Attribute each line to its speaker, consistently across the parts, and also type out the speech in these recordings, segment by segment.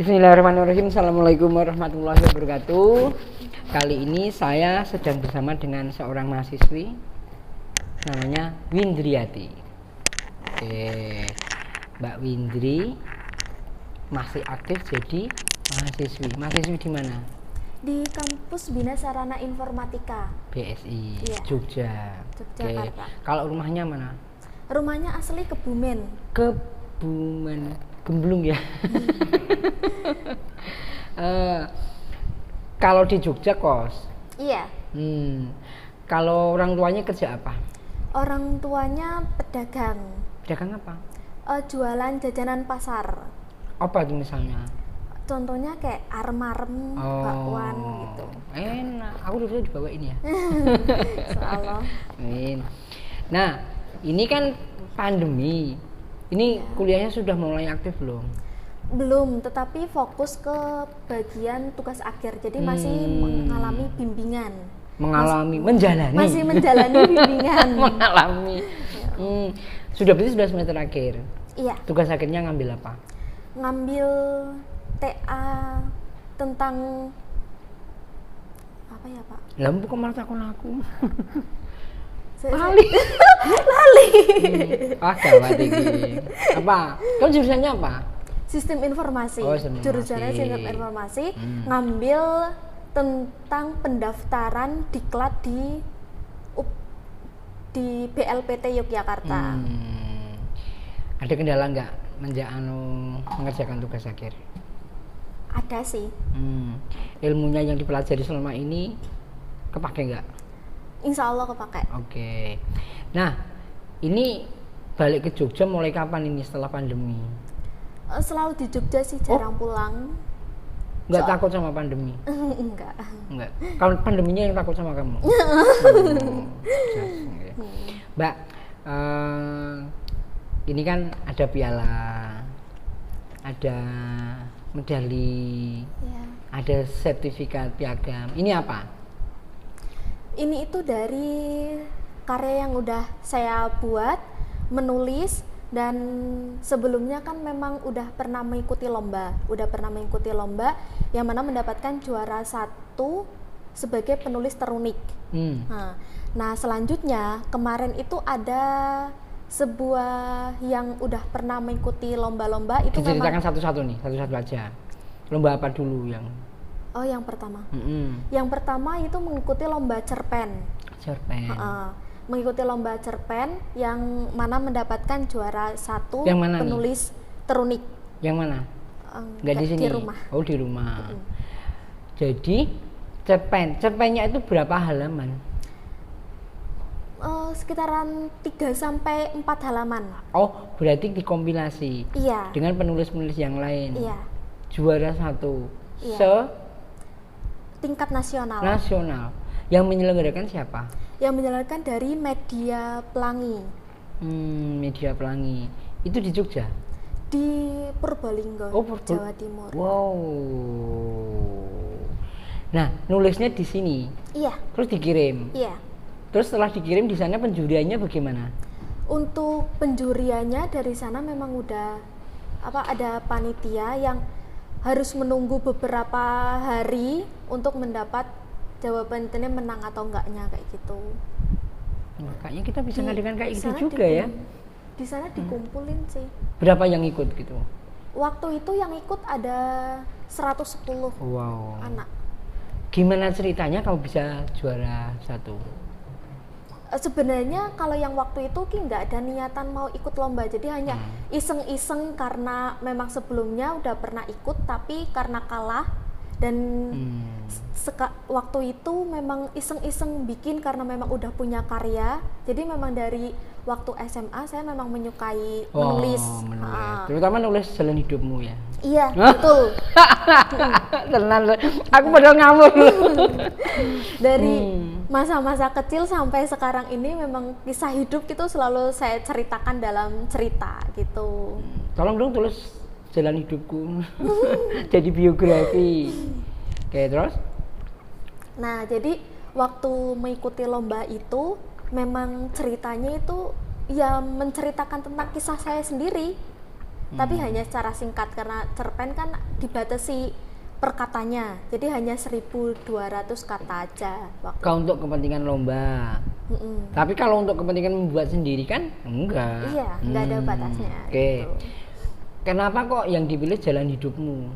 Speaker 1: Bismillahirrahmanirrahim. Assalamualaikum warahmatullahi wabarakatuh. Kali ini saya sedang bersama dengan seorang mahasiswi namanya Windriati. Oke, Mbak Windri masih aktif jadi mahasiswi. Mahasiswi di mana?
Speaker 2: Di kampus Bina Sarana Informatika
Speaker 1: BSI,
Speaker 2: iya.
Speaker 1: Jogja.
Speaker 2: Yogyakarta.
Speaker 1: Oke. Kalau rumahnya mana?
Speaker 2: Rumahnya asli Kebumen.
Speaker 1: Kebumen, Gemblung ya. Kalau di Jogja kos.
Speaker 2: Iya.
Speaker 1: Kalau orang tuanya kerja apa?
Speaker 2: Orang tuanya pedagang.
Speaker 1: Pedagang apa?
Speaker 2: Jualan jajanan pasar.
Speaker 1: Apa itu misalnya?
Speaker 2: Contohnya kayak arem-arem, bakwan gitu.
Speaker 1: Enak. Aku dulu dibawain ya.
Speaker 2: Insyaallah.
Speaker 1: Amin. Nah, ini kan pandemi. Ini kuliahnya sudah mulai aktif belum?
Speaker 2: Belum, tetapi fokus ke bagian tugas akhir. Jadi masih mengalami bimbingan.
Speaker 1: Menjalani.
Speaker 2: Masih menjalani bimbingan.
Speaker 1: Mengalami. Berarti sudah semester akhir.
Speaker 2: Iya.
Speaker 1: Tugas akhirnya ngambil apa?
Speaker 2: Ngambil TA tentang apa ya, Pak?
Speaker 1: Lampu kok malah takon aku.
Speaker 2: Lali.
Speaker 1: Gawat iki. Apa? Kamu jurusannya apa?
Speaker 2: Sistem informasi. Jurusannya sistem informasi. Ngambil tentang pendaftaran diklat di BLPT Yogyakarta.
Speaker 1: Ada kendala nggak mengerjakan tugas akhir?
Speaker 2: Ada sih.
Speaker 1: Ilmunya yang dipelajari selama ini kepake nggak?
Speaker 2: Insya Allah kepake.
Speaker 1: Oke. Nah, ini balik ke Jogja mulai kapan ini setelah pandemi?
Speaker 2: Selalu di Jogja sih, jarang pulang.
Speaker 1: Nggak takut sama pandemi?
Speaker 2: Enggak.
Speaker 1: Kalau pandeminya yang takut sama kamu? Mbak, ini kan ada piala, ada medali, ada sertifikat piagam. Ini apa?
Speaker 2: Ini itu dari karya yang udah saya buat, menulis, dan sebelumnya kan memang udah pernah mengikuti lomba yang mana mendapatkan juara 1 sebagai penulis terunik. Nah selanjutnya kemarin itu ada sebuah yang udah pernah mengikuti lomba-lomba itu.
Speaker 1: Diceritakan satu-satu aja. Lomba apa dulu yang?
Speaker 2: Oh, yang pertama. Yang pertama itu mengikuti lomba cerpen. Mengikuti lomba cerpen yang mana mendapatkan juara 1 penulis nih? Terunik.
Speaker 1: Yang mana? Nggak di sini.
Speaker 2: Di rumah.
Speaker 1: Oh, di rumah. Jadi cerpennya itu berapa halaman?
Speaker 2: Sekitaran 3 sampai 4 halaman.
Speaker 1: Oh, berarti dikompilasi.
Speaker 2: Iya.
Speaker 1: Dengan penulis-penulis yang lain.
Speaker 2: Iya.
Speaker 1: Juara 1.
Speaker 2: Iya. Tingkat nasional.
Speaker 1: Yang menyelenggarakan siapa?
Speaker 2: Yang menyelenggarakan dari Media Pelangi.
Speaker 1: Media Pelangi. Itu di Jogja?
Speaker 2: Di Purbalingga, Jawa Timur.
Speaker 1: Wow. Nah, nulisnya di sini.
Speaker 2: Iya.
Speaker 1: Terus dikirim.
Speaker 2: Iya.
Speaker 1: Terus setelah dikirim di sana penjuriannya bagaimana?
Speaker 2: Untuk penjuriannya dari sana memang udah ada panitia yang harus menunggu beberapa hari untuk mendapat jawaban ini menang atau enggaknya kayak gitu.
Speaker 1: Kayaknya kita bisa ngadakan kayak gitu juga ya.
Speaker 2: Di sana dikumpulin sih.
Speaker 1: Berapa yang ikut gitu?
Speaker 2: Waktu itu yang ikut ada 110 anak.
Speaker 1: Gimana ceritanya kamu bisa juara 1?
Speaker 2: Sebenarnya kalau yang waktu itu nggak ada niatan mau ikut lomba, jadi hanya iseng-iseng karena memang sebelumnya udah pernah ikut tapi karena kalah dan waktu itu memang iseng-iseng bikin karena memang udah punya karya. Jadi memang dari waktu SMA saya memang menyukai menulis.
Speaker 1: Terutama nulis jalan hidupmu ya.
Speaker 2: Iya, betul.
Speaker 1: Tenang, aku padahal ngawur.
Speaker 2: Dari masa-masa kecil sampai sekarang ini memang kisah hidup itu selalu saya ceritakan dalam cerita gitu.
Speaker 1: Tolong dong tulis jalan hidupku. Jadi biografi. Oke, terus?
Speaker 2: Nah, jadi waktu mengikuti lomba itu memang ceritanya itu ya menceritakan tentang kisah saya sendiri. Tapi hanya secara singkat karena cerpen kan dibatasi per katanya. Jadi hanya 1.200 kata aja waktu.
Speaker 1: Kalau untuk kepentingan lomba. Tapi kalau untuk kepentingan membuat sendiri kan enggak.
Speaker 2: Iya, enggak ada batasnya.
Speaker 1: Oke.
Speaker 2: Gitu.
Speaker 1: Kenapa kok yang dipilih jalan hidupmu?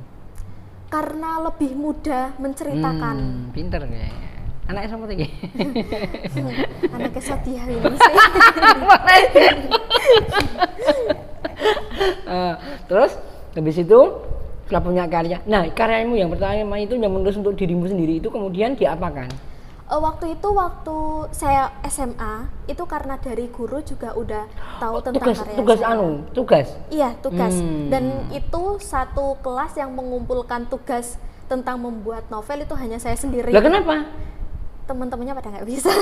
Speaker 2: Karena lebih mudah menceritakan.
Speaker 1: Pinter kayaknya. Anaknya sama tadi.
Speaker 2: Anaknya Sadia ini sih.
Speaker 1: Terus habis itu setelah punya karya. Nah, karyamu yang pertama itu yang menulis untuk dirimu sendiri itu kemudian diapakan?
Speaker 2: Waktu saya SMA itu karena dari guru juga udah tahu tentang karya
Speaker 1: tugas
Speaker 2: saya.
Speaker 1: Tugas.
Speaker 2: Iya, tugas. Dan itu satu kelas yang mengumpulkan tugas tentang membuat novel itu hanya saya sendiri.
Speaker 1: Lah kenapa?
Speaker 2: Teman-temannya pada nggak bisa.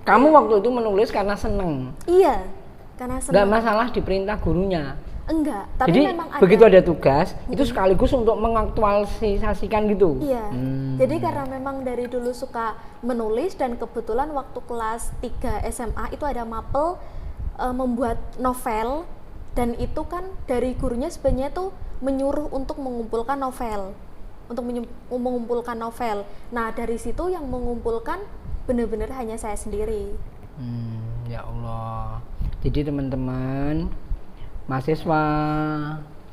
Speaker 1: Kamu waktu itu menulis karena seneng.
Speaker 2: Iya, karena seneng.
Speaker 1: Nggak masalah diperintah gurunya.
Speaker 2: Enggak, tapi
Speaker 1: jadi
Speaker 2: memang
Speaker 1: begitu ada tugas itu sekaligus untuk mengaktualisasikan gitu.
Speaker 2: Iya. Jadi karena memang dari dulu suka menulis dan kebetulan waktu kelas 3 SMA itu ada mapel membuat novel dan itu kan dari gurunya sebenarnya tuh menyuruh untuk mengumpulkan novel. Mengumpulkan novel. Nah, dari situ yang mengumpulkan benar-benar hanya saya sendiri.
Speaker 1: Ya Allah. Jadi teman-teman mahasiswa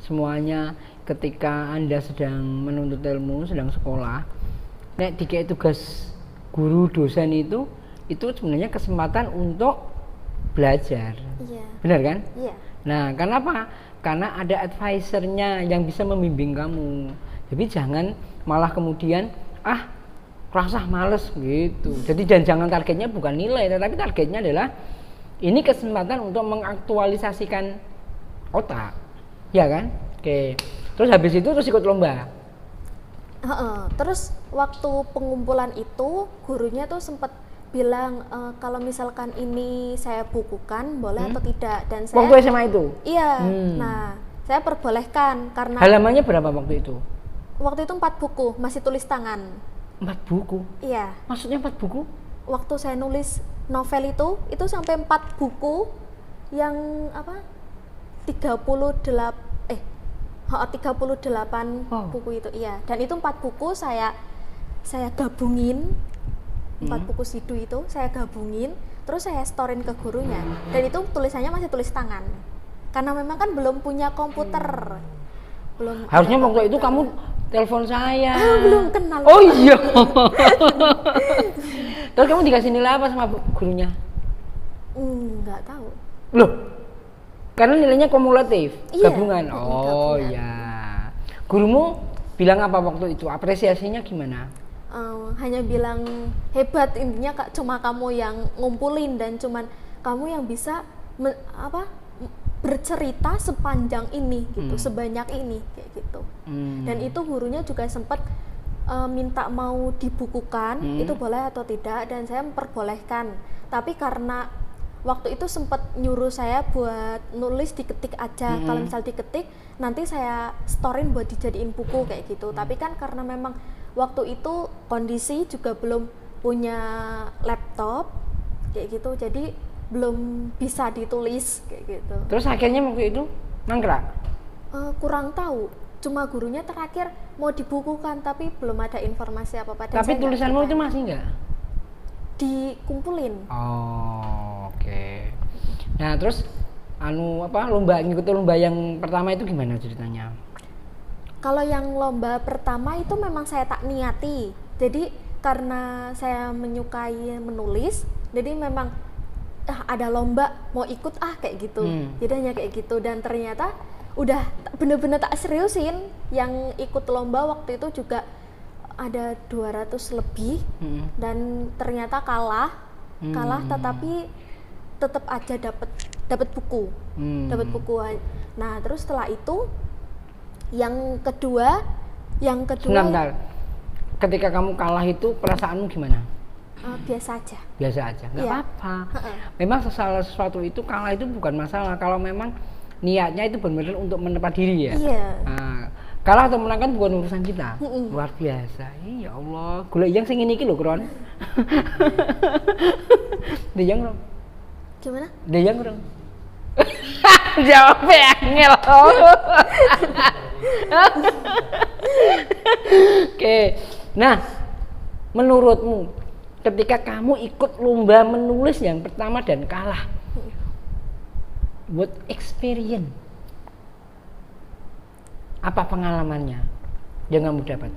Speaker 1: semuanya ketika Anda sedang menuntut ilmu, sedang sekolah, nek dikai tugas guru dosen itu sebenarnya kesempatan untuk belajar.
Speaker 2: Iya.
Speaker 1: Benar kan?
Speaker 2: Iya.
Speaker 1: Nah, kenapa? Karena ada advisernya yang bisa membimbing kamu. Jadi jangan malah kemudian rasa males gitu. Jadi jangan targetnya bukan nilai, tetapi targetnya adalah ini kesempatan untuk mengaktualisasikan otak, ya kan? Oke. Terus habis itu ikut lomba.
Speaker 2: Terus waktu pengumpulan itu gurunya tuh sempat bilang kalau misalkan ini saya bukukan boleh atau tidak dan saya.
Speaker 1: Waktu SMA itu?
Speaker 2: Iya. Nah, saya perbolehkan karena.
Speaker 1: Halamannya berapa waktu itu?
Speaker 2: Waktu itu 4 buku, masih tulis tangan.
Speaker 1: 4 buku?
Speaker 2: Iya.
Speaker 1: Maksudnya 4 buku?
Speaker 2: Waktu saya nulis novel itu sampai 4 buku yang 38 buku itu, iya. Dan itu 4 buku saya gabungin, 4 buku Sidu itu saya gabungin, terus saya storein ke gurunya. Dan itu tulisannya masih tulis tangan. Karena memang kan belum punya komputer.
Speaker 1: Harusnya waktu itu kamu telepon saya.
Speaker 2: Belum kenal.
Speaker 1: Oh iya. Terus kamu dikasih nilai apa sama gurunya?
Speaker 2: Nggak tahu.
Speaker 1: Loh, karena nilainya kumulatif,
Speaker 2: iya,
Speaker 1: gabungan. Oh iya. Gurumu bilang apa waktu itu? Apresiasinya gimana?
Speaker 2: Hanya bilang hebat, intinya cuma kamu yang ngumpulin dan cuman kamu yang bisa bercerita sepanjang ini gitu, sebanyak ini kayak gitu. Dan itu gurunya juga sempat minta mau dibukukan, itu boleh atau tidak, dan saya memperbolehkan. Tapi karena waktu itu sempat nyuruh saya buat nulis diketik aja, kalau misal diketik nanti saya storein buat dijadiin buku kayak gitu. Tapi kan karena memang waktu itu kondisi juga belum punya laptop kayak gitu, jadi belum bisa ditulis kayak gitu.
Speaker 1: Terus akhirnya waktu itu mangkrak?
Speaker 2: Kurang tahu, cuma gurunya terakhir mau dibukukan tapi belum ada informasi apa-apa.
Speaker 1: Tapi tulisanmu itu masih enggak?
Speaker 2: Dikumpulin.
Speaker 1: Oh, oke. Nah, terus ngikutin lomba yang pertama itu gimana ceritanya?
Speaker 2: Kalau yang lomba pertama itu memang saya tak niati. Jadi karena saya menyukai menulis, jadi memang ada lomba mau ikut kayak gitu. Jadi hanya kayak gitu, dan ternyata udah bener-bener tak seriusin. Yang ikut lomba waktu itu juga ada 200 lebih dan ternyata kalah tetapi tetap aja dapat buku. Nah, terus setelah itu yang kedua
Speaker 1: Sebentar. Ketika kamu kalah itu perasaanmu gimana?
Speaker 2: Biasa aja.
Speaker 1: Nggak apa-apa. Memang sesuatu itu kalah itu bukan masalah kalau memang niatnya itu benar-benar untuk menepa diri ya.
Speaker 2: Iya.
Speaker 1: Nah, kalah atau menang kan bukan urusan kita. Luar biasa. Ya Allah, golek yang sing ngene iki lho, Kron. Deyang, Ron.
Speaker 2: Gimana?
Speaker 1: Deyang, Ron. Jawabnya angel. Oke. Nah, menurutmu ketika kamu ikut lomba menulis yang pertama dan kalah, what experience? Apa pengalamannya yang kamu dapat?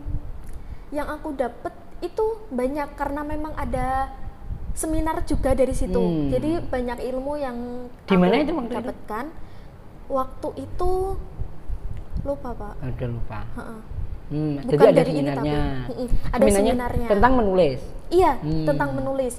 Speaker 2: Yang aku dapat itu banyak karena memang ada seminar juga dari situ. Jadi banyak ilmu yang
Speaker 1: di mana itu
Speaker 2: dapatkan. Waktu itu lupa, Pak.
Speaker 1: Udah lupa.
Speaker 2: Bukan
Speaker 1: jadi ada
Speaker 2: dari
Speaker 1: seminarnya.
Speaker 2: ini, tapi ada seminarnya
Speaker 1: tentang menulis.
Speaker 2: Iya, tentang menulis.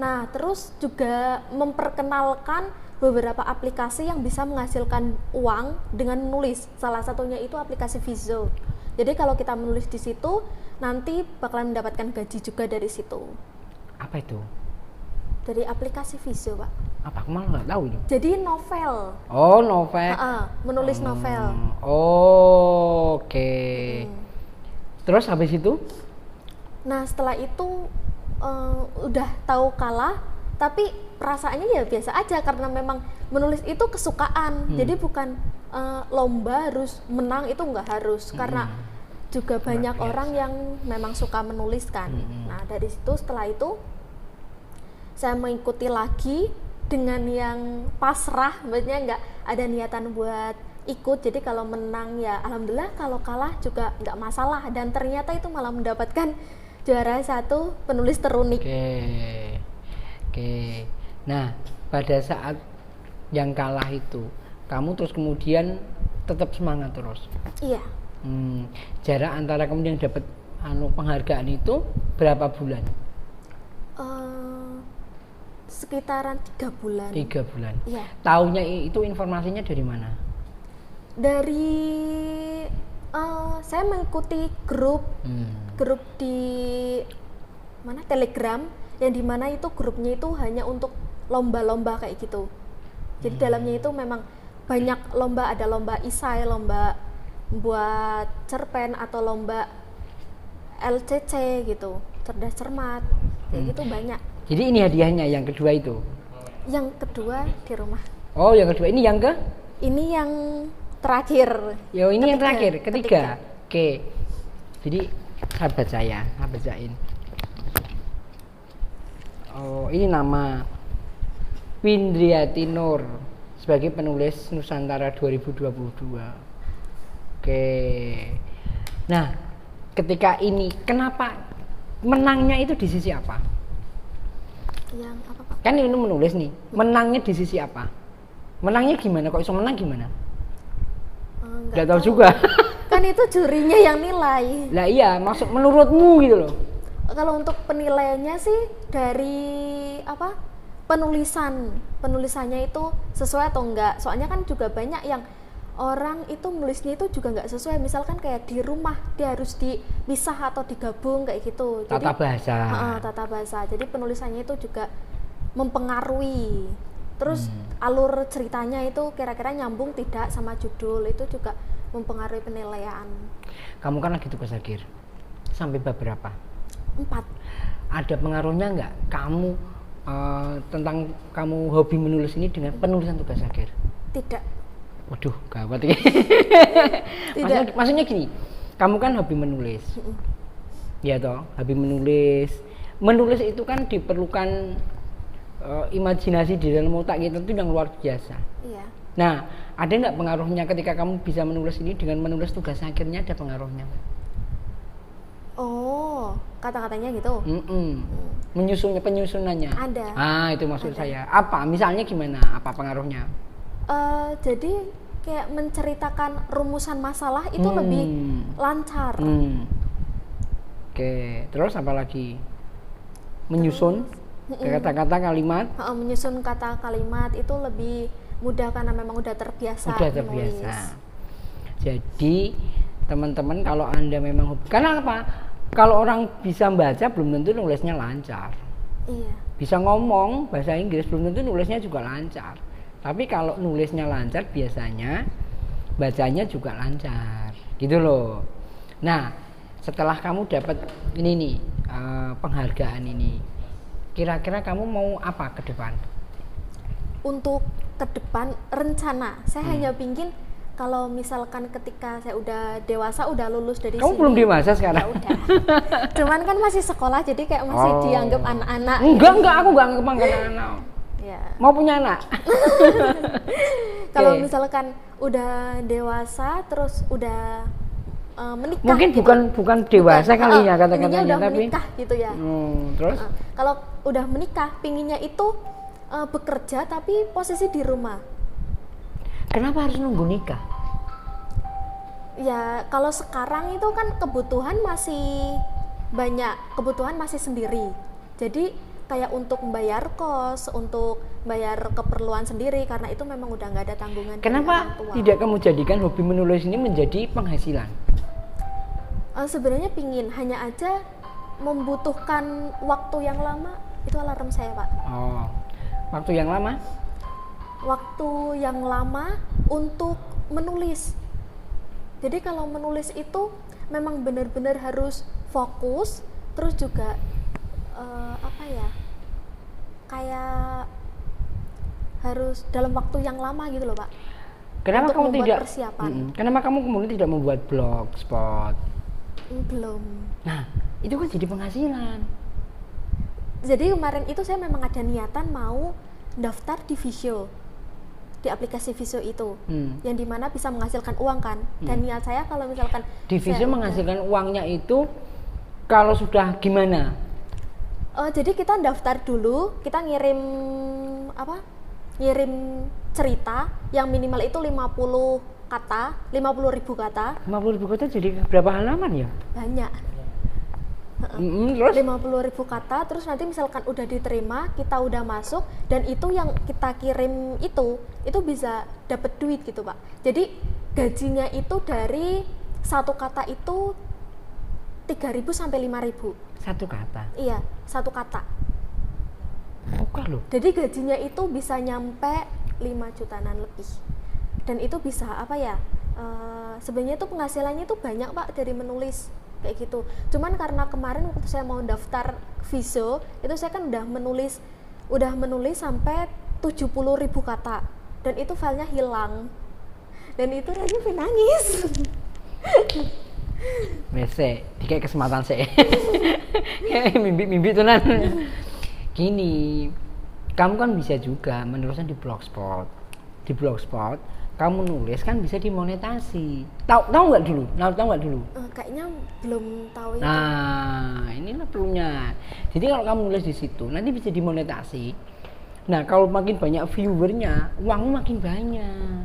Speaker 2: Nah, terus juga memperkenalkan beberapa aplikasi yang bisa menghasilkan uang dengan menulis. Salah satunya itu aplikasi Vizo. Jadi kalau kita menulis di situ, nanti bakalan mendapatkan gaji juga dari situ.
Speaker 1: Apa itu?
Speaker 2: Dari aplikasi Vizo, Pak.
Speaker 1: Apa? Aku malah nggak tahu itu.
Speaker 2: Jadi novel.
Speaker 1: Oh, novel.
Speaker 2: Menulis novel.
Speaker 1: Oke. Terus habis itu?
Speaker 2: Nah, setelah itu udah tahu kalah, tapi perasaannya ya biasa aja karena memang menulis itu kesukaan. Jadi bukan lomba harus menang, itu nggak harus, karena juga banyak orang yang memang suka menulis kan. Nah, dari situ setelah itu saya mengikuti lagi dengan yang pasrah, maksudnya nggak ada niatan buat ikut. Jadi kalau menang ya alhamdulillah, kalau kalah juga nggak masalah, dan ternyata itu malah mendapatkan juara 1 penulis terunik.
Speaker 1: Oke. Nah, pada saat yang kalah itu, kamu terus kemudian tetap semangat terus?
Speaker 2: Iya.
Speaker 1: Jarak antara kemudian dapat penghargaan itu berapa bulan?
Speaker 2: Sekitaran 3 bulan.
Speaker 1: 3 bulan.
Speaker 2: Iya.
Speaker 1: Taunya itu informasinya dari mana?
Speaker 2: Dari saya mengikuti grup di mana, Telegram, yang dimana itu grupnya itu hanya untuk lomba-lomba kayak gitu. Jadi dalamnya itu memang banyak lomba, ada lomba isai, lomba buat cerpen, atau lomba LCC gitu, cerdas cermat, kayak gitu banyak.
Speaker 1: Jadi ini hadiahnya yang kedua itu?
Speaker 2: Yang kedua di rumah.
Speaker 1: Oh, yang kedua. Ini yang ke?
Speaker 2: Ini yang terakhir.
Speaker 1: Yo, ini yang terakhir, ketiga. Oke. Jadi sahabat saya bacain. Oh, ini nama Windriati Nur sebagai penulis Nusantara 2022. Oke. Nah, ketika ini kenapa menangnya itu di sisi apa?
Speaker 2: Yang apa, Pak?
Speaker 1: Kan ini menulis nih, menangnya di sisi apa? Menangnya gimana? Kok iso menang gimana? Nggak tahu juga.
Speaker 2: Kan itu jurinya yang nilai.
Speaker 1: Lah iya, maksud menurutmu gitu loh.
Speaker 2: Kalau untuk penilaiannya sih dari apa? Penulisannya itu sesuai atau enggak. Soalnya kan juga banyak yang orang itu menulisnya itu juga enggak sesuai. Misalkan kayak di rumah dia harus dipisah atau digabung kayak gitu. Jadi, tata bahasa. Jadi penulisannya itu juga mempengaruhi. Terus alur ceritanya itu kira-kira nyambung tidak sama judul, itu juga mempengaruhi penilaian.
Speaker 1: Kamu kan lagi tugas akhir. Sampai bab berapa?
Speaker 2: 4.
Speaker 1: Ada pengaruhnya enggak kamu tentang kamu hobi menulis ini dengan penulisan tugas akhir?
Speaker 2: Tidak.
Speaker 1: Waduh, gawat ini. Maksudnya gini, kamu kan hobi menulis. Ya toh, hobi menulis. Menulis itu kan diperlukan imajinasi di dalam otak kita itu yang luar biasa.
Speaker 2: Iya.
Speaker 1: Nah, ada nggak pengaruhnya ketika kamu bisa menulis ini dengan menulis tugas akhirnya, ada pengaruhnya?
Speaker 2: Oh, kata-katanya gitu.
Speaker 1: Penyusunannya.
Speaker 2: Ada.
Speaker 1: Itu maksud saya. Apa? Misalnya gimana? Apa pengaruhnya?
Speaker 2: Jadi kayak menceritakan rumusan masalah itu lebih lancar.
Speaker 1: Oke, terus apa lagi? Menyusun kata-kata kalimat.
Speaker 2: Menyusun kata kalimat itu lebih mudah karena memang udah terbiasa. Menulis.
Speaker 1: Jadi teman-teman kalau Anda memang hobi, karena apa? Kalau orang bisa baca belum tentu nulisnya lancar.
Speaker 2: Iya.
Speaker 1: Bisa ngomong bahasa Inggris belum tentu nulisnya juga lancar. Tapi kalau nulisnya lancar biasanya bacanya juga lancar. Gitu loh. Nah, setelah kamu dapat ini nih penghargaan ini, kira-kira kamu mau apa ke depan?
Speaker 2: untuk ke depan rencana saya hanya pingin kalau misalkan ketika saya udah dewasa, udah lulus dari
Speaker 1: Kamu
Speaker 2: sini.
Speaker 1: belum dewasa sekarang?
Speaker 2: Ya udah. Cuman kan masih sekolah, jadi kayak masih dianggap anak-anak.
Speaker 1: Enggak, aku enggak anggap anak.
Speaker 2: Ya.
Speaker 1: Mau punya anak?
Speaker 2: Kalau
Speaker 1: Oke.
Speaker 2: misalkan udah dewasa, terus udah menikah.
Speaker 1: Mungkin
Speaker 2: gitu.
Speaker 1: bukan dewasa kali ya
Speaker 2: Pinginnya
Speaker 1: kata-katanya,
Speaker 2: udah
Speaker 1: tapi
Speaker 2: menikah gitu ya.
Speaker 1: Terus?
Speaker 2: Kalau udah menikah, pinginnya itu bekerja tapi posisi di rumah.
Speaker 1: Kenapa harus nunggu nikah?
Speaker 2: Ya kalau sekarang itu kan kebutuhan masih banyak, kebutuhan masih sendiri. Jadi kayak untuk membayar kos, untuk bayar keperluan sendiri, karena itu memang udah nggak ada tanggungan.
Speaker 1: Kenapa tidak kamu jadikan hobi menulis ini menjadi penghasilan?
Speaker 2: Sebenarnya pingin, hanya aja membutuhkan waktu yang lama. Itu alarm saya, Pak.
Speaker 1: Oh, waktu yang lama?
Speaker 2: Waktu yang lama untuk menulis. Jadi kalau menulis itu memang benar-benar harus fokus, terus juga kayak harus dalam waktu yang lama gitu loh, Pak.
Speaker 1: Kenapa
Speaker 2: untuk
Speaker 1: kamu
Speaker 2: membuat
Speaker 1: tidak
Speaker 2: persiapan.
Speaker 1: Kenapa kamu kemudian tidak membuat blogspot?
Speaker 2: Belum.
Speaker 1: Nah, itu kan jadi penghasilan.
Speaker 2: Jadi kemarin itu saya memang ada niatan mau daftar di Visio, di aplikasi Visio itu, yang dimana bisa menghasilkan uang kan. Dan niat saya kalau misalkan
Speaker 1: di Visio menghasilkan uangnya itu kalau sudah gimana?
Speaker 2: Jadi kita daftar dulu, kita ngirim cerita yang minimal itu 50 kata, 50.000 kata.
Speaker 1: 50.000 kata jadi berapa halaman ya?
Speaker 2: Banyak.
Speaker 1: Terus
Speaker 2: 50.000 kata, terus nanti misalkan udah diterima, kita udah masuk, dan itu yang kita kirim itu bisa dapat duit gitu, Pak. Jadi gajinya itu dari satu kata itu 3.000 sampai 5.000.
Speaker 1: Satu kata?
Speaker 2: Iya, satu kata.
Speaker 1: Oke loh.
Speaker 2: Jadi gajinya itu bisa nyampe 5 jutaan lebih. Dan itu bisa sebenarnya itu penghasilannya itu banyak, Pak, dari menulis kayak gitu. Cuman karena kemarin waktu saya mau daftar Visio, itu saya kan udah menulis sampai 70.000 kata. Dan itu filenya hilang. Dan itu rasanya pengen nangis.
Speaker 1: Mese, dikai kesempatan sih. Kayak mimpi tenan. Gini, kamu kan bisa juga meneruskan di blogspot. Di blogspot, kamu nulis kan bisa dimonetasi. Tahu nggak dulu? Tahu nggak dulu?
Speaker 2: Kayaknya belum tahu itu.
Speaker 1: Nah, inilah perlunya. Jadi kalau kamu nulis di situ, nanti bisa dimonetasi. Nah, kalau makin banyak viewernya, uangmu makin banyak.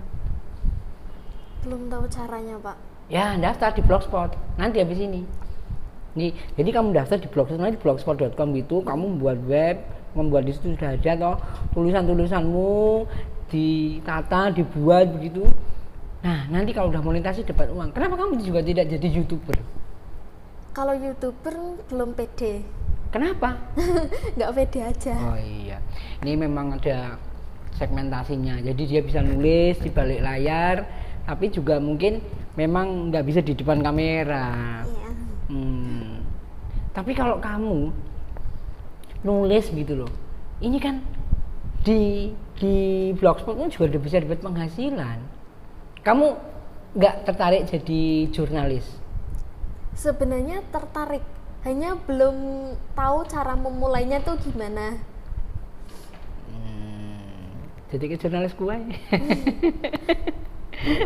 Speaker 2: Belum tahu caranya, Pak.
Speaker 1: Ya, daftar di blogspot nanti habis ini. Nih, jadi kamu daftar di blogspot, nanti di blogspot.com gitu, kamu membuat web, membuat di situ sudah ada toh tulisan-tulisanmu ditata, dibuat begitu. Nah, nanti kalau udah monetasi dapat uang. Kenapa kamu juga tidak jadi YouTuber?
Speaker 2: Kalau YouTuber belum pede.
Speaker 1: Kenapa?
Speaker 2: Nggak pede aja.
Speaker 1: Oh iya, ini memang ada segmentasinya. Jadi dia bisa nulis di balik layar, tapi juga mungkin memang nggak bisa di depan kamera.
Speaker 2: Iya.
Speaker 1: Tapi kalau kamu nulis gitu loh, ini kan di blogspot kan juga udah bisa dapat penghasilan. Kamu nggak tertarik jadi jurnalis?
Speaker 2: Sebenarnya tertarik, hanya belum tahu cara memulainya tuh gimana.
Speaker 1: Jadi ke jurnalis gue.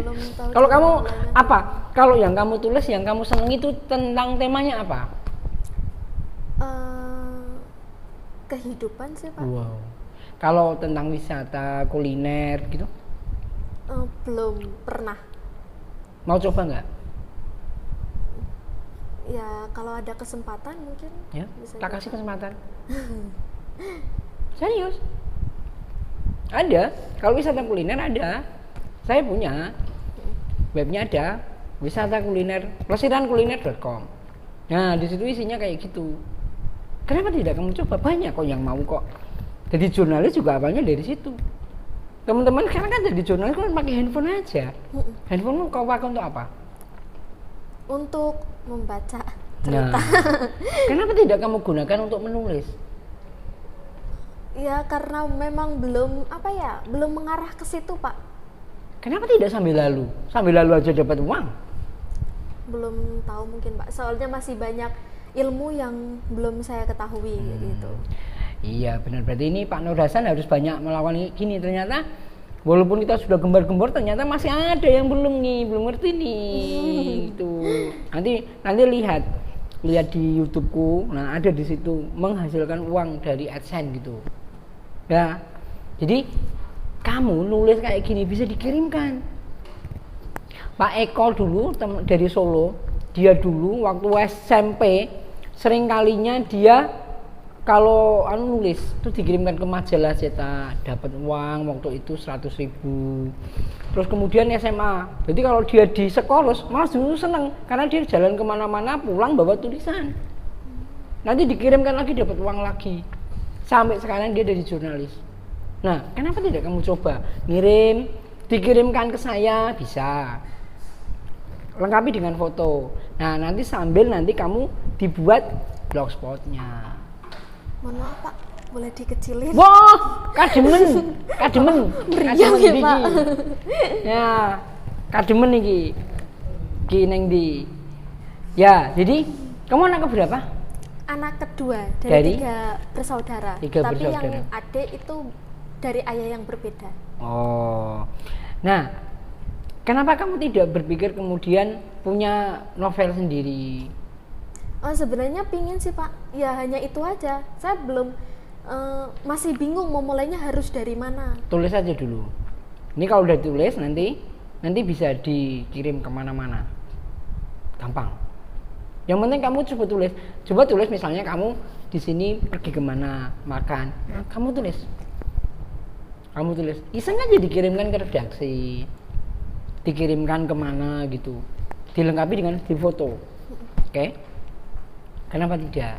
Speaker 2: Belum tahu.
Speaker 1: Kalau
Speaker 2: cara
Speaker 1: kamu
Speaker 2: memulainya.
Speaker 1: apa? Kalau yang kamu tulis, yang kamu seneng itu tentang temanya apa?
Speaker 2: Kehidupan sih, Pak.
Speaker 1: Wow. Kalau tentang wisata, kuliner gitu,
Speaker 2: Belum pernah.
Speaker 1: mau coba nggak?
Speaker 2: Ya kalau ada kesempatan mungkin
Speaker 1: Ya,
Speaker 2: bisa.
Speaker 1: tak kasih kesempatan. Serius? Ada. Kalau wisata kuliner ada. Saya punya. Webnya ada. Wisata kuliner, pelesirankuliner.com. Nah, di situ isinya kayak gitu. Kenapa tidak kamu coba? Banyak kok yang mau kok. Jadi jurnalis juga awalnya dari situ. Teman-teman sekarang kan jadi jurnalis kan pakai handphone aja. Handphonemu kau pakai untuk apa?
Speaker 2: Untuk membaca cerita.
Speaker 1: Nah, kenapa tidak kamu gunakan untuk menulis?
Speaker 2: Ya karena memang belum apa ya, belum mengarah ke situ Pak.
Speaker 1: Kenapa tidak sambil lalu? Sambil lalu aja dapat uang.
Speaker 2: Belum tahu mungkin Pak. Soalnya masih banyak ilmu yang belum saya ketahui gitu.
Speaker 1: Iya benar, berarti ini Pak Nur Hasan harus banyak melawan gini. Ternyata walaupun kita sudah gembar-gembor, ternyata masih ada yang belum ngerti nih. Gitu. Nanti lihat di YouTubeku. Nah, ada di situ menghasilkan uang dari AdSense gitu. Ya. Jadi kamu nulis kayak gini bisa dikirimkan. Pak Eko dulu dari Solo, dia dulu waktu SMP sering kalinya dia kalau nulis itu dikirimkan ke majalah cetak, dapat uang waktu itu 100.000. Terus kemudian SMA, jadi kalau dia di sekolah malah dulu seneng karena dia jalan kemana-mana pulang bawa tulisan, nanti dikirimkan lagi dapat uang lagi. Sampai sekarang dia jadi jurnalis. Nah, kenapa tidak kamu coba dikirimkan ke saya, bisa lengkapi dengan foto. Nah, nanti kamu dibuat blogspotnya.
Speaker 2: Mohon maaf Pak, boleh dikecilin?
Speaker 1: Wah, kademen
Speaker 2: Meriang ya Pak.
Speaker 1: Ya, kademen iki neng di. Ya, jadi kamu anak keberapa?
Speaker 2: Anak kedua dari 3 bersaudara. Tapi
Speaker 1: bersaudara.
Speaker 2: Yang adik itu dari ayah yang berbeda.
Speaker 1: Oh, nah, kenapa kamu tidak berpikir kemudian punya novel sendiri?
Speaker 2: Sebenarnya pingin sih Pak, ya hanya itu aja. Saya belum masih bingung mau mulainya harus dari mana.
Speaker 1: Tulis aja dulu. Ini kalau udah tulis nanti bisa dikirim kemana-mana. Gampang. Yang penting kamu coba tulis misalnya kamu di sini pergi kemana makan, kamu tulis. Iseng aja dikirimkan ke redaksi, dikirimkan kemana gitu, dilengkapi dengan foto. Oke? Kenapa tidak?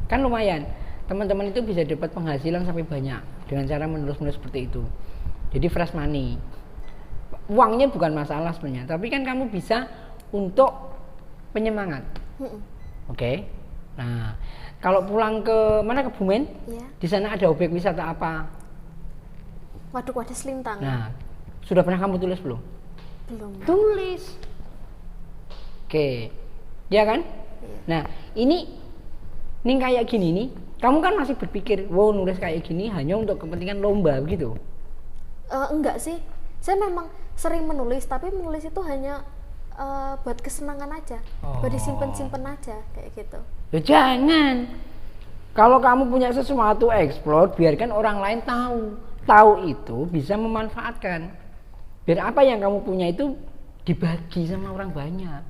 Speaker 1: Kan lumayan, teman-teman itu bisa dapat penghasilan sampai banyak dengan cara menulis seperti itu. Jadi fresh money, uangnya bukan masalah sebenarnya, tapi kan kamu bisa untuk penyemangat. Oke? Nah, kalau pulang ke mana, ke Bumen, di sana ada objek wisata apa?
Speaker 2: Waduk Wadas Lintang.
Speaker 1: Nah, sudah pernah kamu tulis belum?
Speaker 2: Belum.
Speaker 1: Tulis. Oke, ya kan? Nah, ini kayak gini nih, kamu kan masih berpikir, wow nulis kayak gini hanya untuk kepentingan lomba begitu?
Speaker 2: Enggak sih, saya memang sering menulis, tapi menulis itu hanya buat kesenangan aja, buat disimpan-simpan aja kayak gitu.
Speaker 1: Ya jangan, kalau kamu punya sesuatu explore, biarkan orang lain tahu itu bisa memanfaatkan, biar apa yang kamu punya itu dibagi sama orang banyak.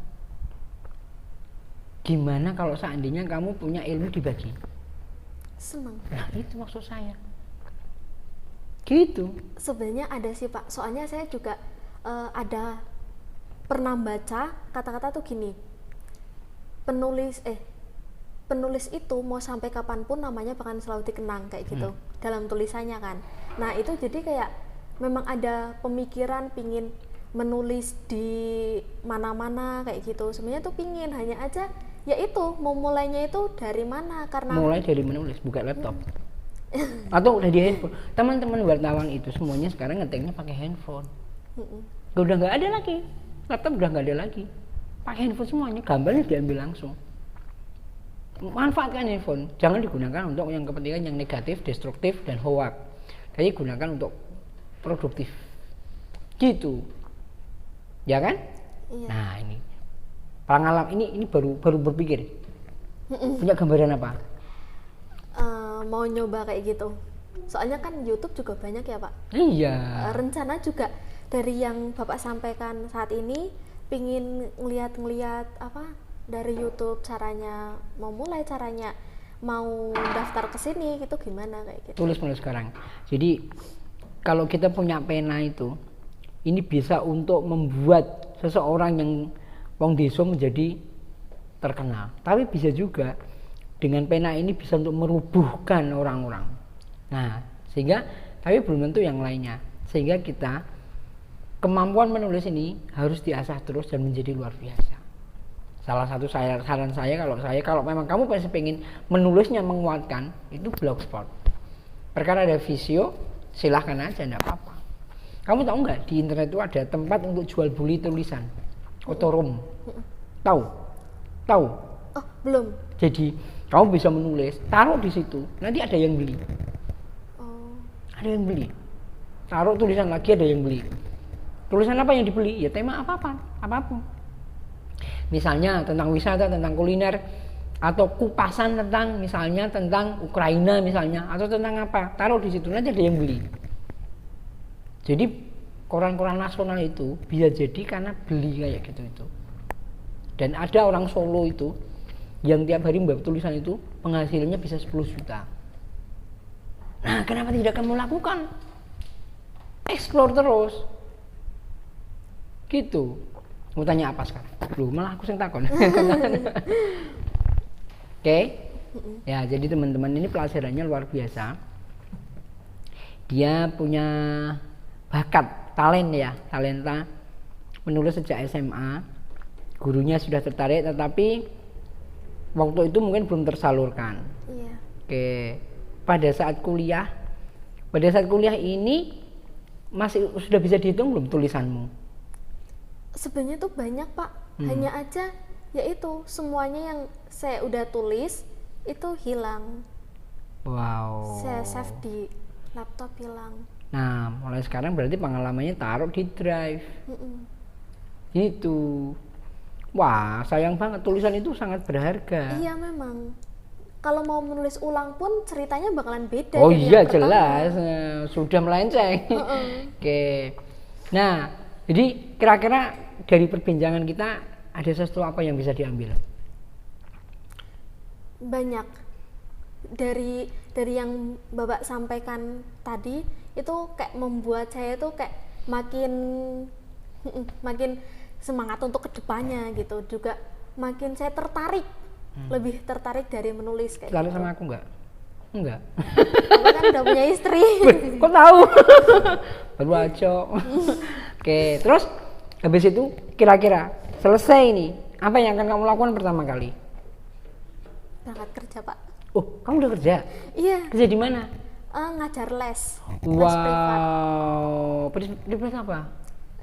Speaker 1: Gimana kalau seandainya kamu punya ilmu dibagi?
Speaker 2: Senang.
Speaker 1: Nah itu maksud saya. Gitu.
Speaker 2: Sebenarnya ada sih Pak, soalnya saya juga ada pernah baca kata-kata tuh gini, penulis itu mau sampai kapanpun namanya bahkan selalu dikenang kayak gitu dalam tulisannya kan. Nah itu jadi kayak memang ada pemikiran pingin menulis di mana-mana kayak gitu. Sebenarnya tuh pingin, hanya aja ya itu mau mulainya itu dari mana, karena
Speaker 1: mulai dari menulis, buka laptop atau udah di handphone. Teman-teman wartawan itu semuanya sekarang ngeteknya pakai handphone. Udah nggak ada lagi laptop, udah nggak ada lagi, pakai handphone semuanya, gambarnya diambil langsung. Manfaatkan handphone, jangan digunakan untuk yang kepentingan yang negatif, destruktif dan hoak, tapi gunakan untuk produktif gitu, ya kan?
Speaker 2: Iya.
Speaker 1: Nah ini pengalaman, ini baru berpikir punya gambaran apa?
Speaker 2: Mau nyoba kayak gitu, soalnya kan YouTube juga banyak ya Pak.
Speaker 1: Iya.
Speaker 2: Rencana juga dari yang Bapak sampaikan saat ini, pingin ngeliat apa dari YouTube caranya, mau mulai caranya, mau daftar ke sini gitu gimana kayak gitu.
Speaker 1: Tulis mulai sekarang. Jadi kalau kita punya pena itu, ini bisa untuk membuat seseorang yang wong desa menjadi terkenal. Tapi bisa juga dengan pena ini bisa untuk merubuhkan orang-orang. Nah, sehingga tapi belum tentu yang lainnya. Sehingga kita kemampuan menulis ini harus diasah terus dan menjadi luar biasa. Salah satu saran saya kalau memang kamu pasti pengen menulisnya menguatkan, itu blogspot. Perkara ada visio, silahkan aja, enggak apa-apa. Kamu tahu nggak di internet itu ada tempat untuk jual beli tulisan, otorum. Tahu? Tahu?
Speaker 2: Oh, belum.
Speaker 1: Jadi kamu bisa menulis, taruh di situ, nanti ada yang beli.
Speaker 2: Oh.
Speaker 1: Ada yang beli. Taruh tulisan lagi, ada yang beli. Tulisan apa yang dibeli? Ya tema apapun. Misalnya tentang wisata, tentang kuliner, atau kupasan tentang misalnya tentang Ukraina misalnya, atau tentang apa, taruh di situ, nanti ada yang beli. Jadi koran-koran nasional itu bisa jadi karena beli kayak gitu itu. Dan ada orang Solo itu yang tiap hari membuat tulisan itu penghasilannya bisa 10 juta. Nah, kenapa tidak kamu lakukan? Explore terus. Gitu. Mau tanya apa sekarang? Loh, malah aku yang takon. Oke. Ya, jadi teman-teman ini pelajarannya luar biasa. Dia punya bakat, talenta menulis sejak SMA. Gurunya sudah tertarik, tetapi waktu itu mungkin belum tersalurkan.
Speaker 2: Iya.
Speaker 1: Oke. Pada saat kuliah ini masih sudah bisa dihitung belum tulisanmu?
Speaker 2: Sebenarnya tuh banyak, Pak. Hanya aja yaitu semuanya yang saya udah tulis itu hilang.
Speaker 1: Wow.
Speaker 2: Saya save di laptop hilang.
Speaker 1: Nah, mulai sekarang berarti pengalamannya taruh di drive. Itu. Wah, sayang banget, tulisan itu sangat berharga.
Speaker 2: Iya, memang. Kalau mau menulis ulang pun ceritanya bakalan beda.
Speaker 1: Oh
Speaker 2: dari
Speaker 1: iya,
Speaker 2: yang
Speaker 1: jelas. Sudah melenceng. Oke. Nah, jadi kira-kira dari perbincangan kita ada sesuatu apa yang bisa diambil?
Speaker 2: Banyak. Dari yang Bapak sampaikan tadi itu kayak membuat saya tuh kayak makin semangat untuk kedepannya gitu, juga makin saya tertarik, lebih tertarik dari menulis kayak
Speaker 1: Lalu
Speaker 2: gitu.
Speaker 1: sama aku enggak?
Speaker 2: Bapak kan udah punya istri.
Speaker 1: Kok tahu? Baru aja. Oke, terus habis itu kira-kira selesai ini, apa yang akan kamu lakukan pertama kali?
Speaker 2: Berangkat kerja, Pak.
Speaker 1: Oh, kamu udah kerja?
Speaker 2: Iya.
Speaker 1: Kerja di mana?
Speaker 2: Ngajar les. Les privat.
Speaker 1: Wow, privat apa?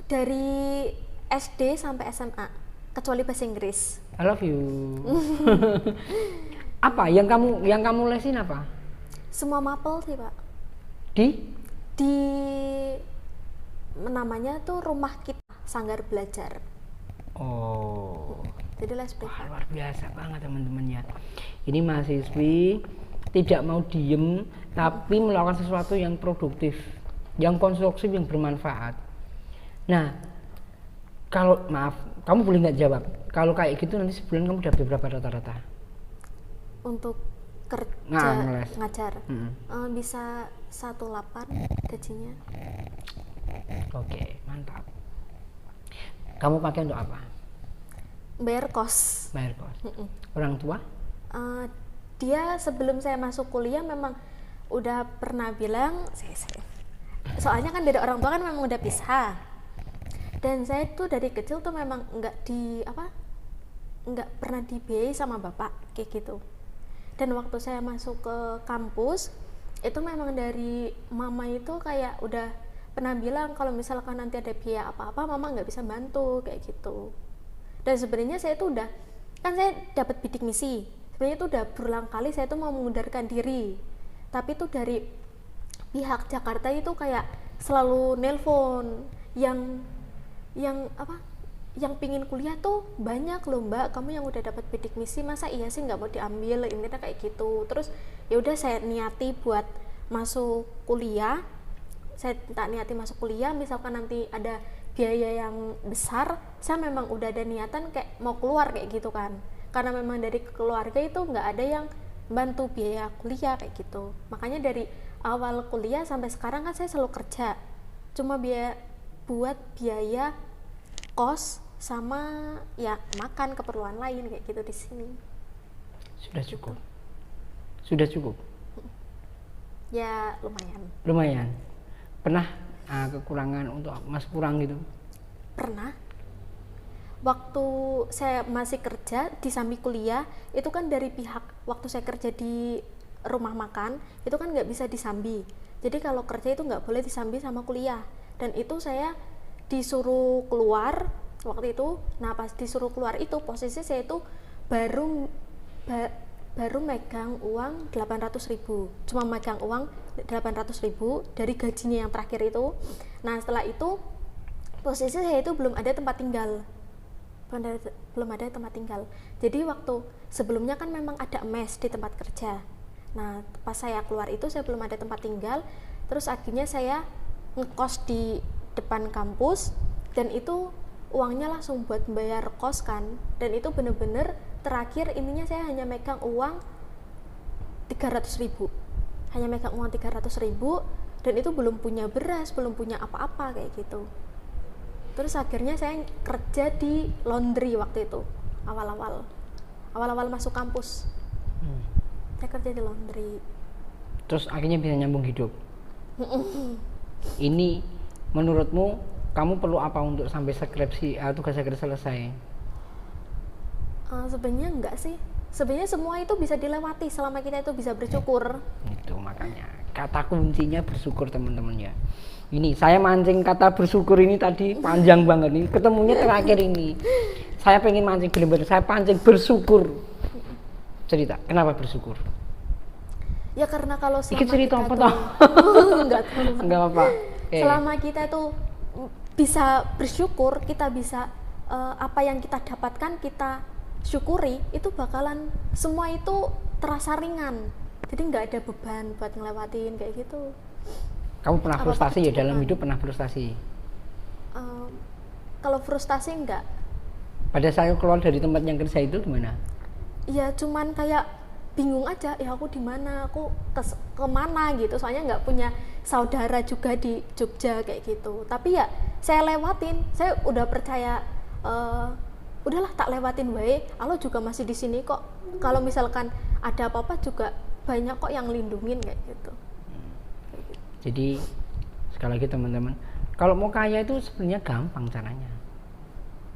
Speaker 2: Dari SD sampai SMA, kecuali bahasa Inggris.
Speaker 1: I love you. Apa yang kamu lesin apa?
Speaker 2: Semua mapel sih, Pak.
Speaker 1: Di
Speaker 2: Namanya tuh Rumah Kita, Sanggar Belajar.
Speaker 1: Oh.
Speaker 2: Jadi les privat.
Speaker 1: Luar biasa banget teman-teman ya. Ini mahasiswi tidak mau diem, tapi melakukan sesuatu yang produktif, yang konstruktif, yang bermanfaat. Nah, kalau maaf, kamu boleh nggak jawab? Kalau kayak gitu nanti sebulan kamu dapat berapa rata-rata?
Speaker 2: Untuk kerja
Speaker 1: ngeles.
Speaker 2: ngajar bisa 1,8 gajinya.
Speaker 1: Oke, mantap. Kamu pakai untuk apa?
Speaker 2: Bayar kos.
Speaker 1: Bayar kos. Orang tua?
Speaker 2: Dia sebelum saya masuk kuliah memang udah pernah bilang, soalnya kan dari orang tua kan memang udah pisah. Dan saya tuh dari kecil tuh memang nggak pernah dibiayai sama bapak kayak gitu. Dan waktu saya masuk ke kampus itu memang dari mama itu kayak udah pernah bilang kalau misalkan nanti ada biaya apa-apa mama nggak bisa bantu kayak gitu. Dan sebenarnya saya tuh udah, kan saya dapat bidik misi, sebenarnya tuh udah berulang kali saya tuh mau mengundurkan diri, tapi tuh dari pihak Jakarta itu kayak selalu nelpon yang pingin kuliah tuh banyak loh mbak, kamu yang udah dapat bidik misi masa iya sih nggak mau diambil, intinya kayak gitu. Terus ya udah saya niati buat masuk kuliah, misalkan nanti ada biaya yang besar, saya memang udah ada niatan kayak mau keluar kayak gitu kan, karena memang dari keluarga itu nggak ada yang bantu biaya kuliah kayak gitu. Makanya dari awal kuliah sampai sekarang kan saya selalu kerja, cuma buat biaya kos sama ya makan keperluan lain kayak gitu di sini.
Speaker 1: Sudah cukup.
Speaker 2: Ya
Speaker 1: Lumayan. Pernah kekurangan untuk mas kurang gitu?
Speaker 2: Pernah. Waktu saya masih kerja di samping kuliah itu kan dari pihak, waktu saya kerja di rumah makan itu kan nggak bisa disambi. Jadi kalau kerja itu nggak boleh disambi sama kuliah. Dan itu saya disuruh keluar waktu itu. Nah pas disuruh keluar itu posisi saya itu baru megang uang 800.000, cuma megang uang 800.000 dari gajinya yang terakhir itu. Nah setelah itu posisi saya itu belum ada tempat tinggal, jadi waktu sebelumnya kan memang ada mes di tempat kerja. Nah pas saya keluar itu saya belum ada tempat tinggal, terus akhirnya saya ngekos di depan kampus, dan itu uangnya langsung buat bayar kos kan. Dan itu bener-bener terakhir intinya saya hanya megang uang 300.000, dan itu belum punya beras, belum punya apa-apa kayak gitu. Terus akhirnya saya kerja di laundry waktu itu, awal-awal masuk kampus. Saya kerja di laundry.
Speaker 1: Terus akhirnya bisa nyambung hidup. Ini menurutmu kamu perlu apa untuk sampai skripsi tugas akhir selesai?
Speaker 2: Sebenarnya enggak sih. Sebenarnya semua itu bisa dilewati selama kita itu bisa bersyukur.
Speaker 1: Itu makanya kata kuncinya bersyukur, teman-teman ya. Ini saya mancing kata bersyukur ini tadi panjang banget nih. Ketemunya terakhir ini. Saya pengen mancing bener-bener. Saya pancing bersyukur. Cerita, kenapa bersyukur?
Speaker 2: Ya karena kalau selama
Speaker 1: cerita
Speaker 2: kita
Speaker 1: apa
Speaker 2: tuh enggak
Speaker 1: apa-apa. Okay.
Speaker 2: Selama kita itu bisa bersyukur, kita bisa apa yang kita dapatkan kita syukuri, itu bakalan semua itu terasa ringan. Jadi nggak ada beban buat ngelewatin kayak gitu.
Speaker 1: Kamu pernah frustasi ya dalam hidup? Pernah frustasi?
Speaker 2: Kalau frustasi enggak.
Speaker 1: Pada saat keluar dari tempat yang kerja itu gimana?
Speaker 2: Ya cuman kayak bingung aja, ya aku di mana, aku kemana gitu. Soalnya nggak punya saudara juga di Jogja kayak gitu. Tapi ya saya lewatin, saya udah percaya, udahlah tak lewatin wae. Allah juga masih di sini kok. Kalau misalkan ada apa-apa juga banyak kok yang lindungin kayak gitu.
Speaker 1: Jadi sekali lagi teman-teman, kalau mau kaya itu sebenarnya gampang caranya.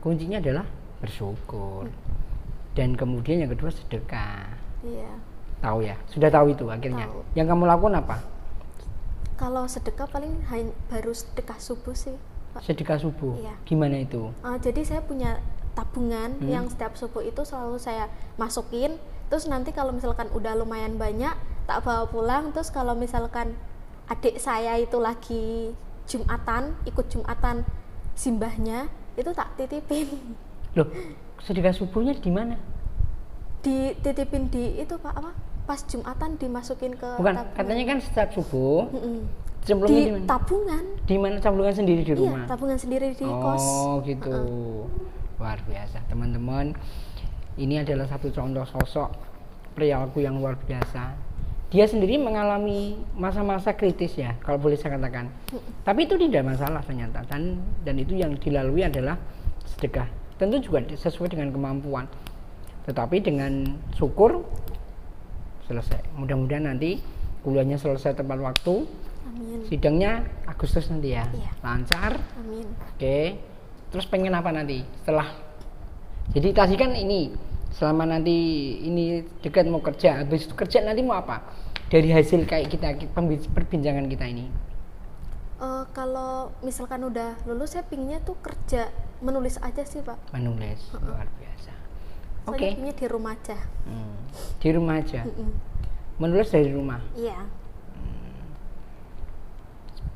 Speaker 1: Kuncinya adalah bersyukur. Dan kemudian yang kedua sedekah.
Speaker 2: Iya.
Speaker 1: Tahu ya? Sudah tahu itu akhirnya.
Speaker 2: Tahu.
Speaker 1: Yang kamu lakukan apa?
Speaker 2: Kalau sedekah paling baru sedekah subuh sih, Pak.
Speaker 1: Sedekah subuh.
Speaker 2: Iya.
Speaker 1: Gimana itu?
Speaker 2: Jadi saya punya tabungan yang setiap subuh itu selalu saya masukin. Terus nanti kalau misalkan udah lumayan banyak, tak bawa pulang. Terus kalau misalkan adik saya itu lagi Jumatan, ikut Jumatan simbahnya, itu tak titipin.
Speaker 1: Loh, sedekah subuhnya di mana?
Speaker 2: Dititipin di itu Pak, apa? Pas Jumatan dimasukin ke
Speaker 1: Bukan,
Speaker 2: tabungan.
Speaker 1: katanya kan setiap subuh. Sebelumnya
Speaker 2: Di
Speaker 1: dimana?
Speaker 2: tabungan.
Speaker 1: Di mana tabungan sendiri di rumah?
Speaker 2: Iya, tabungan sendiri di kos.
Speaker 1: Oh, gitu. Luar biasa, teman-teman. Ini adalah satu contoh sosok perilaku yang luar biasa. Dia sendiri mengalami masa-masa kritis ya, kalau boleh saya katakan. Tapi itu tidak masalah ternyata, dan itu yang dilalui adalah sedekah. Tentu juga sesuai dengan kemampuan. Tetapi dengan syukur selesai. Mudah-mudahan nanti kuliahnya selesai tepat waktu.
Speaker 2: Amin.
Speaker 1: Sidangnya Agustus nanti ya.
Speaker 2: Iya.
Speaker 1: Lancar.
Speaker 2: Amin.
Speaker 1: Oke. Terus pengen apa nanti setelah? Jadi tadi kan ini selama nanti ini dekat mau kerja, habis itu kerja nanti mau apa? Dari hasil kayak kita perbincangan kita ini.
Speaker 2: Kalau misalkan udah lulus, saya pinginnya tuh kerja menulis aja sih Pak.
Speaker 1: Menulis, luar biasa. Oke.
Speaker 2: Pinginnya di rumah aja.
Speaker 1: Di rumah aja. Menulis dari rumah.
Speaker 2: Iya.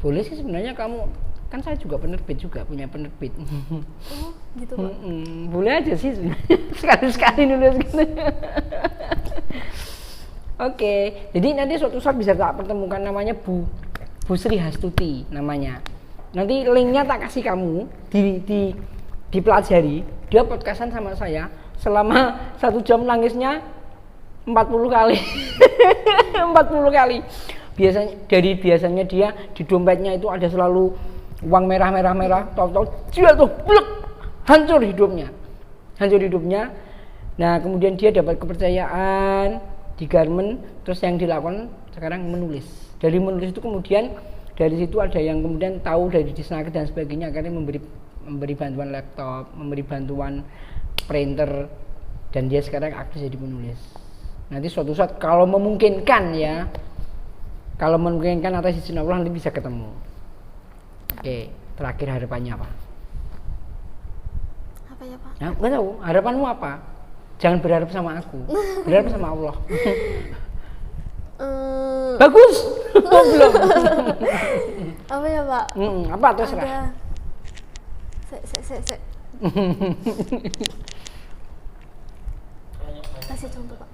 Speaker 1: Boleh sih sebenarnya kamu, kan saya juga penerbit juga, punya penerbit.
Speaker 2: Oh gitu Pak.
Speaker 1: Boleh aja sih sebenarnya. Sekali-sekali nulis gitu. Oke, jadi nanti suatu saat bisa tak pertemukan, namanya Bu Sri Hastuti namanya. Nanti linknya tak kasih kamu, dipelajari. Dia podcastan sama saya selama 1 jam, nangisnya 40 kali. 40 kali. Biasanya dia di dompetnya itu ada selalu uang merah, tahu-tahu dia tuh blek, hancur hidupnya. Nah, kemudian dia dapat kepercayaan di garmen, terus yang dilakukan sekarang menulis. Dari menulis itu kemudian dari situ ada yang kemudian tahu dari Disnaker dan sebagainya, akhirnya memberi bantuan laptop, memberi bantuan printer, dan dia sekarang aktif jadi penulis. Nanti suatu saat kalau memungkinkan ya, kalau memungkinkan atas izin Allah nanti bisa ketemu. Oke, terakhir harapannya apa?
Speaker 2: Apa ya Pak?
Speaker 1: Nah, nggak tahu harapanmu apa? Jangan berharap sama aku, berharap sama Allah. Bagus. Belum.
Speaker 2: Apa ya Pak?
Speaker 1: Apa terserah.
Speaker 2: Ada. Se. Kasih contoh Pak.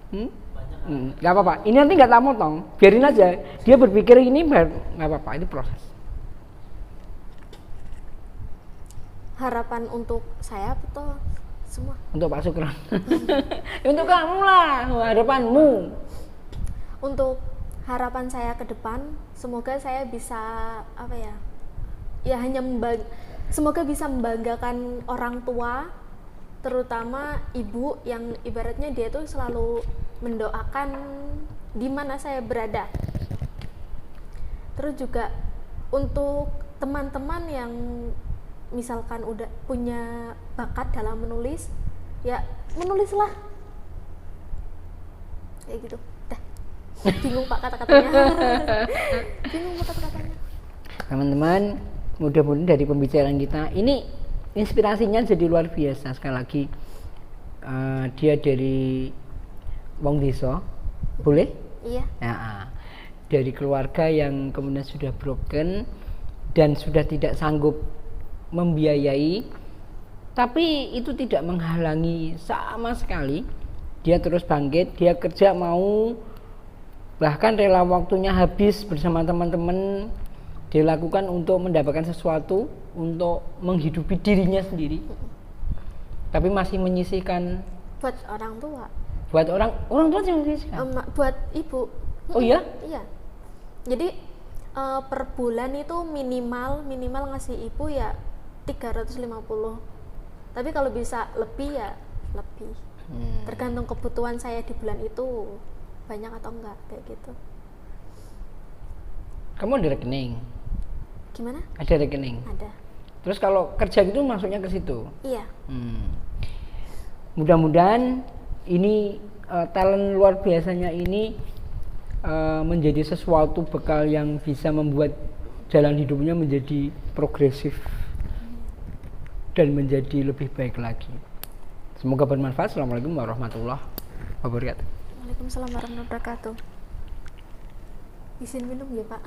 Speaker 1: Nggak apa-apa. Ini nanti nggak tak motong. Biarin aja. Dia berpikir ini nggak apa-apa. Itu proses.
Speaker 2: Harapan untuk saya atau semua?
Speaker 1: Untuk Pak Sukron. Untuk kamu lah. Harapanmu.
Speaker 2: Untuk harapan saya ke depan, semoga saya bisa apa ya? Ya hanya semoga bisa membanggakan orang tua, terutama ibu yang ibaratnya dia tuh selalu mendoakan di mana saya berada. Terus juga untuk teman-teman yang misalkan udah punya bakat dalam menulis, ya menulislah. Kayak gitu. Dah. Bingung Pak kata-katanya. Bingung Pak kata-katanya.
Speaker 1: Teman-teman, mudah-mudahan dari pembicaraan kita ini inspirasinya jadi luar biasa. Sekali lagi dia dari wong desa, boleh?
Speaker 2: Iya.
Speaker 1: Nah, dari keluarga yang kemudian sudah broken dan sudah tidak sanggup membiayai, tapi itu tidak menghalangi sama sekali. Dia terus bangkit, dia kerja mau, bahkan rela waktunya habis bersama teman-teman dilakukan untuk mendapatkan sesuatu untuk menghidupi dirinya sendiri, tapi masih menyisihkan
Speaker 2: Buat orang tua.
Speaker 1: buat orang tua yang menyisihkan.
Speaker 2: Buat ibu.
Speaker 1: Oh iya?
Speaker 2: Iya. Jadi per bulan itu minimal ngasih ibu ya 350. Tapi kalau bisa lebih ya lebih. Tergantung kebutuhan saya di bulan itu banyak atau enggak kayak gitu.
Speaker 1: Kamu ada rekening?
Speaker 2: Gimana?
Speaker 1: Ada rekening.
Speaker 2: Ada.
Speaker 1: Terus kalau kerja gitu masuknya ke situ.
Speaker 2: Iya.
Speaker 1: Mudah-mudahan ini talent luar biasanya ini menjadi sesuatu bekal yang bisa membuat jalan hidupnya menjadi progresif dan menjadi lebih baik lagi. Semoga bermanfaat. Assalamualaikum warahmatullahi wabarakatuh.
Speaker 2: Waalaikumsalam warahmatullahi wabarakatuh. Izin minum ya Pak.